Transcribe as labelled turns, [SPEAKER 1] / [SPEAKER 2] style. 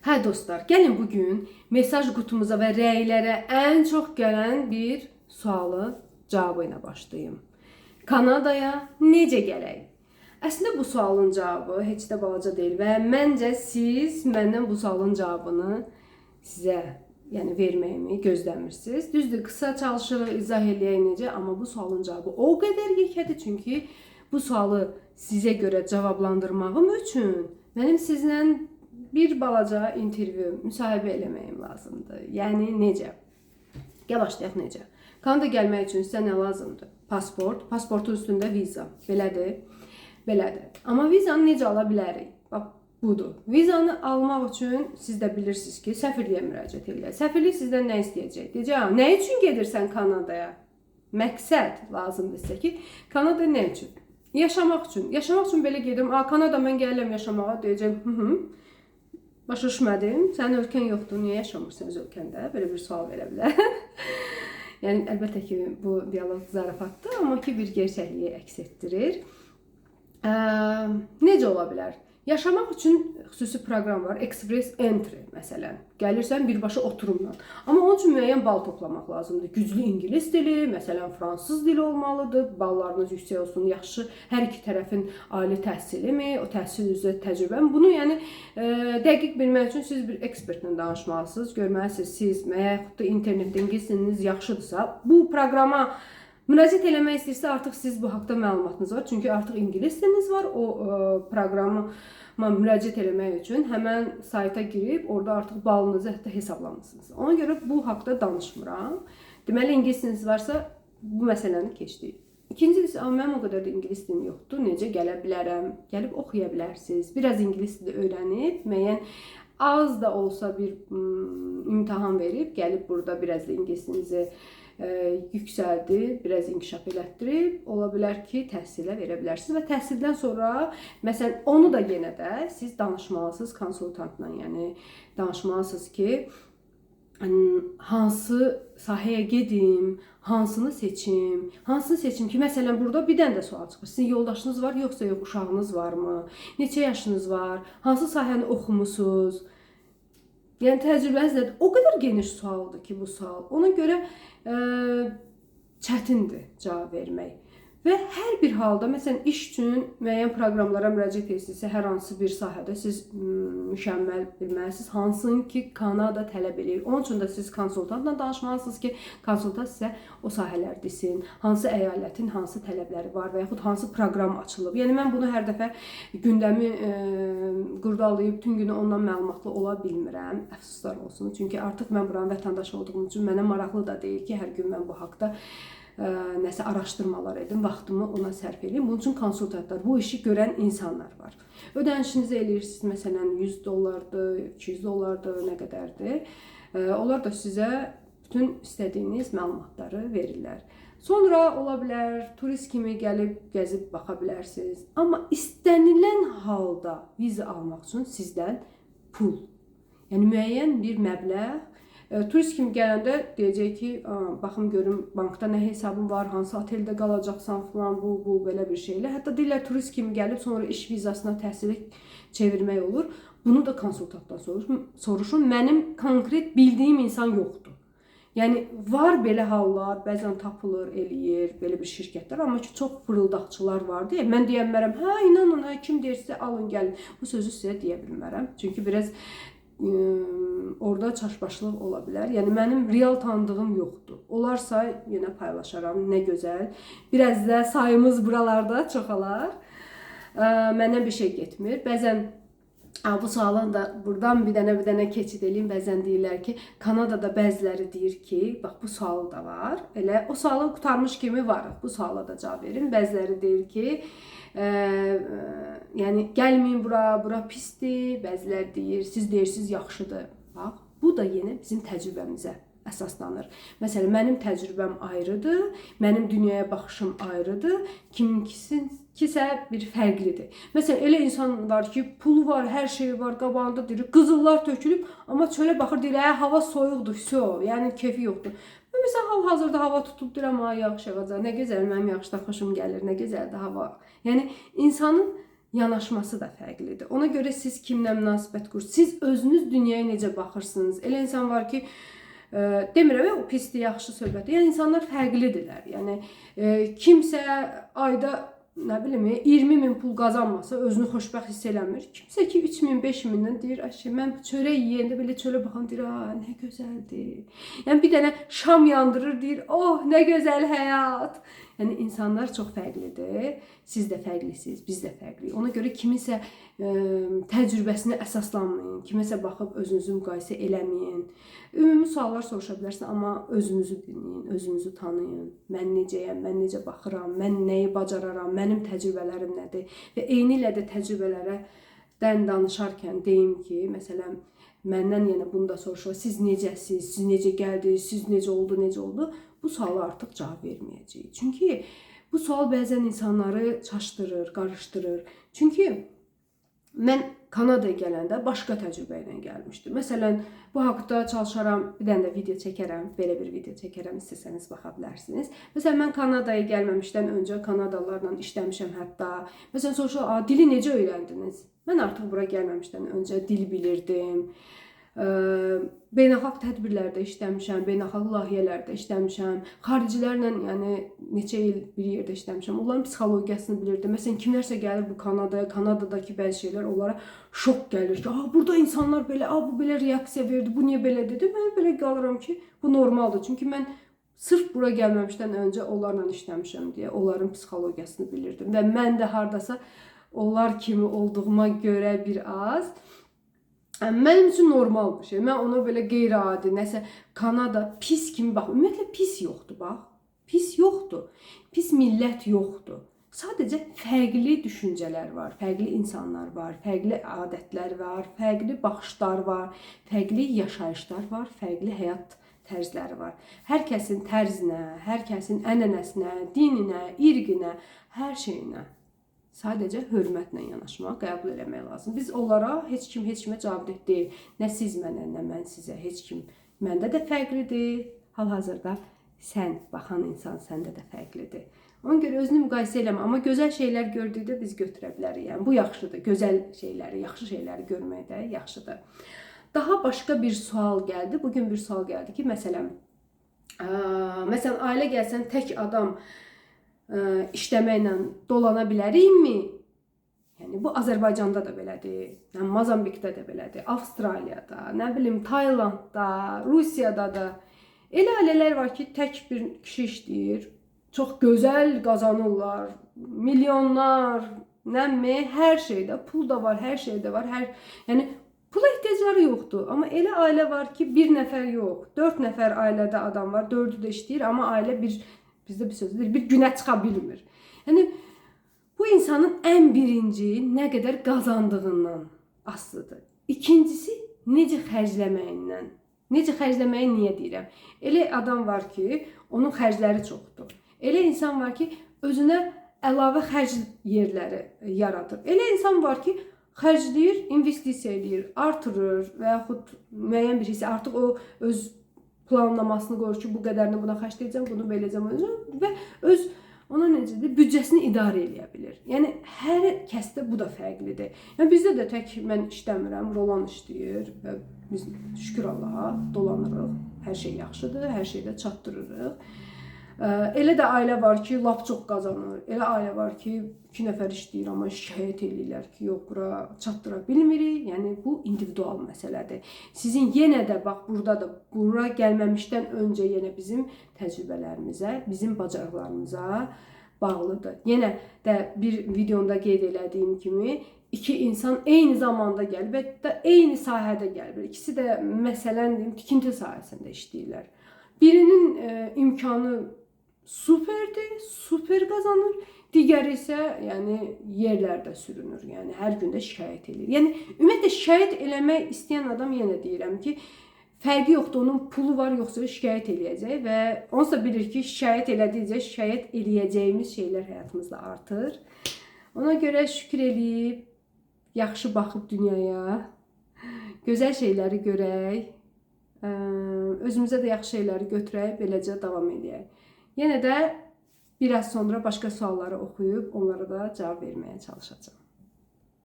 [SPEAKER 1] Hə dostlar, gəlin bugün mesaj qutumuza və rəylərə ən çox gələn bir sualı cavabı ilə başlayım. Kanadaya necə gələk? Əslində bu sualın cavabı heç də balaca deyil və məncə siz məndən bu sualın cavabını sizə verməyimi gözləmirsiniz. Düzdür, qısa çalışırıq izah eləyək necə, amma bu sualın cavabı o qədər yekədir, çünki bu sualı sizə görə cavablandırmağım üçün mənim sizlə bir balaca intervyu, müsahibə eləməyim lazımdır. Yəni necə? Gəl başlayaq necə? Kanada gəlmək üçün sizə nə lazımdır? Pasport, pasportun üstündə viza. Belədir. Belədir. Amma vizanı necə ala bilərik? Bax, budur. Vizanı almaq üçün siz də bilirsiniz ki, səfirliyə müraciət edək. Səfirlik sizdən nə istəyəcək? Deyəcək, nə üçün gedirsən Kanadaya? Məqsəd lazımdır sizə ki, Kanada nə üçün? Yaşamaq üçün. Yaşamaq üçün belə gedim. Kanada mən gəlirəm yaşamağa, deyəcəm, başa düşmədim. Sənin ölkən yoxdur, niyə yaşamırsınız ölkəndə? Belə bir sual verə bilər. Yəni, əlbəttə ki, bu dialoq zarafatdır, amma ki, bir gerçəkliyi əks etdirir. Necə ola bilər? Yaşamaq üçün xüsusi proqram var. Express Entry, məsələn. Gəlirsən birbaşa oturumla. Amma onun üçün müəyyən bal toplamaq lazımdır. Güclü ingilis dili, məsələn, fransız dili olmalıdır. Ballarınız yüksək olsun, yaxşı. Hər iki tərəfin ali təhsilimi, o təhsil üzrə təcrübəm. Bunu dəqiq bilmək üçün siz bir ekspertlə danışmalısınız. Görməlisiniz, siz yaxud da internetdə ingilis diliniz yaxşıdırsa, bu proqrama müraciət eləmək istəyirsə, artıq siz bu haqda məlumatınız var. Çünki artıq ingilis diliniz var. O proqrama müraciət eləmək üçün həmən sayta girib, orada artıq balınızı hətta hesablamışsınız. Ona görə bu haqda danışmıram. Deməli, ingilis diliniz varsa, bu məsələni keçdik. İkincisi, mənim o qədər də ingilis dilim yoxdur. Necə gələ bilərəm? Gəlib oxuya bilərsiniz. Biraz ingilis dili öyrənib, müəyyən az da olsa bir imtahan verib, gəlib burada biraz da ingilis dilinizi yüksəldir, biraz inkişaf elətdirib, ola bilər ki, təhsilə verə bilərsiniz və təhsildən sonra, məsələn, onu da yenə də siz danışmalısınız konsultantla, yəni danışmalısınız ki, hansı sahəyə gedim, hansını seçim ki, məsələn, burada bir dənə də sual çıxır. Sizin yoldaşınız var, yoxsa yox, uşağınız varmı? Neçə yaşınız var? Hansı sahəni oxumusunuz? Yəni, təcrübəniz nədir? O qədər geniş sualdır ki, bu sual. Ona görə çətindir cavab vermək. Və hər bir halda, məsələn, iş üçün müəyyən proqramlara müraciət edirsinizsə, hər hansı bir sahədə siz mükəmməl bilməlisiniz, hansını ki, Kanada tələb edir. Onun üçün də siz konsultantla danışmalısınız ki, konsultant sizə o sahələr desin, hansı əyalətin hansı tələbləri var və yaxud hansı proqram açılıb. Yəni, mən bunu hər dəfə gündəmi qurdalayıb, bütün günü ondan məlumatlı ola bilmirəm, əfsuslar olsun. Çünki artıq mən buranın vətəndaşı olduğum üçün mənə maraqlı da deyil ki, hər gün mən bu haqda nəsə araşdırmalar edim, vaxtımı ona sərf edeyim. Bunun üçün konsultantlar, bu işi görən insanlar var. Ödənişinizi eləyirsiniz, məsələn, $100-dır, $200-dır, nə qədərdir. Onlar da sizə bütün istədiyiniz məlumatları verirlər. Sonra ola bilər, turist kimi gəlib, gəzib baxa bilərsiniz. Amma istənilən halda viza almaq üçün sizdən pul, yəni müəyyən bir məbləğ, turist kimi gələndə deyəcək ki, baxım görüm bankda nə hesabın var, hansı oteldə qalacaqsan falan, bu belə bir şeylə. Hətta deyirlər turist kimi gəlib sonra iş vizasına təhsili çevirmək olur. Bunu da konsultantdan soruşun. Mənim konkret bildiyim insan yoxdur. Yəni var belə hallar, bəzən tapılır, eləyir belə bir şirkətlər, amma ki çox fırıldaqçılar var deyə mən deyə bilmərəm. Hə, inanın, kim deyirsə alın gəlin. Bu sözü sizə deyə bilmərəm. Çünki biraz orada çaşbaşlıq ola bilər. Yəni, mənim real tanıdığım yoxdur. Olarsa, yenə paylaşaram, nə gözəl. Biraz da sayımız buralarda çoxalar. Məndən bir şey getmir. Bəzən, bu sualın da buradan bir dənə keçid edeyim. Bəzən deyirlər ki, Kanadada bəziləri deyir ki, bax, bu sualı da var. Elə o sualı qutarmış kimi var. Bu suala da cavab verin. Bəziləri deyir ki, yəni gəlməyin bura pisdir, bəzilər deyir, siz deyirsiniz yaxşıdır. Bax, bu da yenə bizim təcrübəmizə əsaslanır. Məsələn, mənim təcrübəm ayrıdır, mənim dünyaya baxışım ayrıdır, kiminkisə bir fərqlidir. Məsələn, elə insan var ki, pulu var, hər şeyi var, qabağında deyir, qızıllar tökülüb, amma çölə baxır, deyir, hava soyuqdur, yəni kefi yoxdur. Məsələn, hal-hazırda hava tutub, deyirəm, yağış yağacaq, nə gözəl, mənim yağışdan xoşum gəlir, nə gözəldir hava. Yəni, insanın yanaşması da fərqlidir. Ona görə siz kimlə münasibət qurursunuz, siz özünüz dünyaya necə baxırsınız. Elə insan var ki, demirəm o pisdir, yaxşı söhbətdir. Yəni insanlar fərqlidirlər. Yəni kimsə ayda nə bilim 20.000 pul qazanmasa özünü xoşbəxt hiss eləmir. Kimsə ki 3.000, 5.000-dən deyir, "Əşi, mən çörək yeyəndə belə çölə baxan deyir, nə gözəldir." Yəni bir dənə şam yandırır, deyir, "Oh, nə gözəl həyat." Yəni insanlar çox fərqlidir. Siz də fərqlisiniz, biz də fərqliyik. Ona görə kiminsə təcrübəsinə əsaslanmayın. Kiməsə baxıb özünüzü müqayisə eləməyin. Ümumi suallar soruşa bilərsən, amma özünüzü dinləyin, özünüzü tanıyın. Mən necəyəm, mən necə baxıram, mən nəyi bacararam, mənim təcrübələrim nədir? Və eyni ilə də təcrübələrdən danışarkən deyim ki, məsələn, məndən yenə bunu da soruşur. Siz necəsiz? Siz necə gəldiniz? Siz necə oldu, necə oldu? Bu suala artıq cavab verməyəcəyik. Çünki bu sual bəzən insanları çaşdırır, qarışdırır. Çünki mən Kanadaya gələndə başqa təcrübə ilə gəlmişdim. Məsələn, bu haqda çalışaram, bir dənə də video çəkərəm, belə bir video çəkərəm, istəsəniz baxa bilərsiniz. Məsələn, mən Kanadaya gəlməmişdən öncə Kanadalılarla işləmişəm hətta. Məsələn, soruşurlar, dili necə öyrəndiniz? Mən artıq bura gəlməmişdən öncə dil bilirdim. Beynəlxalq tədbirlərdə işləmişəm, beynəlxalq layihələrdə işləmişəm, xaricilərlə, yəni neçə il bir yerdə işləmişəm. Onların psixologiyasını bilirdim. Məsələn, kimlərsə gəlir bu Kanadaya, Kanadadakı bəzi şeylər onlara şok gəlir ki, burada insanlar belə, bu belə reaksiya verdi, bu niyə belə dedi? Mən belə qalıram ki, bu normaldır. Çünki mən sırf bura gəlməmişdən öncə onlarla işləmişəm deyə onların psixologiyasını bilirdim və mən də hardasa onlar kimi olduğuma görə bir az mənim üçün normal bir şey. Mən ona belə qeyri-adi, nəsə Kanada pis kimi bax. Ümumiyyətlə pis yoxdur, bax. Pis yoxdur. Pis millət yoxdur. Sadəcə fərqli düşüncələr var, fərqli insanlar var, fərqli adətlər var, fərqli baxışlar var, fərqli yaşayışlar var, fərqli həyat tərzləri var. Hər kəsin tərzinə, hər kəsin ənənəsinə, dininə, irqinə, hər şeyinə sadəcə hörmətlə yanaşmaq, qəbul eləmək lazım. Biz onlara heç kim heç kimə cavabdeh deyil. Nə siz mənə, nə mən sizə, heç kim. Məndə də fərqlidir. Hal-hazırda sən baxan insan səndə də fərqlidir. Ona görə özünü müqayisə eləmə, amma gözəl şeylər gördükdə biz götürə bilərik. Yəni bu yaxşıdır. Gözəl şeyləri, yaxşı şeyləri görmək də yaxşıdır. Daha başqa bir sual gəldi. Bugün bir sual gəldi ki, məsələn, ailə gəlsən tək adam işləməklə dolana bilərikmi? Yəni bu Azərbaycanda da belədir, Mozambikdə də belədir, Avstraliyada, nə bilim Taylandda, Rusiyada da. Elə ailələr var ki, tək bir kişi işləyir, çox gözəl qazanırlar, milyonlar, nəmi, hər şeydə, pul da var, hər şeydə var, yəni pula ehtiyacları yoxdur. Amma elə ailə var ki, bir nəfər yox, 4 nəfər ailədə adam var, 4'ü də işləyir, amma ailə bizdə bir sözdür, bir günə çıxa bilmir. Yəni bu insanın ən birinci nə qədər qazandığından asılıdır. İkincisi necə xərcləməyindən. Necə xərcləməyi niyə deyirəm? Elə adam var ki, onun xərcləri çoxdur. Elə insan var ki, özünə əlavə xərc yerləri yaradır. Elə insan var ki, xərcləyir, investisiya edir, artırır və yaxud müəyyən bir hissə artıq o öz planlamasını qoyur ki, bu qədərini buna xərcləyəcəm, bunu beləcəm və öz ona necədir, büdcəsini idarə edə bilir. Yəni hər kəsdə bu da fərqlidir. Yəni bizdə də tək mən işləmirəm, Rolan işləyir və biz şükür Allaha dolanırıq. Hər şey yaxşıdır, hər şeydə çatdırırıq. Elə də ailə var ki, lap çox qazanır. Elə ailə var ki, 2 nəfər işləyir, amma şikayət edirlər ki, yox, bura çatdıra bilmirik. Yəni bu individual məsələdir. Sizin yenə də bax burada da bura gəlməmişdən öncə yenə bizim təcrübələrimizə, bizim bacarıqlarımıza bağlıdır. Yenə də bir videomda qeyd elədiyim kimi 2 insan eyni zamanda gəlib və də eyni sahədə gəlib. İkisi də məsələn deyim, tikinti sahəsində işləyirlər. Birinin imkanı superdir, super qazanır. Digəri isə yəni yerlərdə sürünür. Yəni hər gün də şikayət edir. Yəni ümumiyyətlə şikayət eləmək istəyən adam yenə deyirəm ki, fərqi yoxdur, onun pulu var yoxsa şikayət eləyəcək və onsuz da bilir ki, şikayət elədikcə şikayət eləyəcəyimiz şeylər həyatımızda artır. Ona görə şükür eləyib, yaxşı baxıb dünyaya, gözəl şeyləri görək, özümüzə də yaxşı şeyləri götürək, beləcə davam edək. Yenə də biraz sonra başqa sualları oxuyub onlara da cavab verməyə çalışacağım.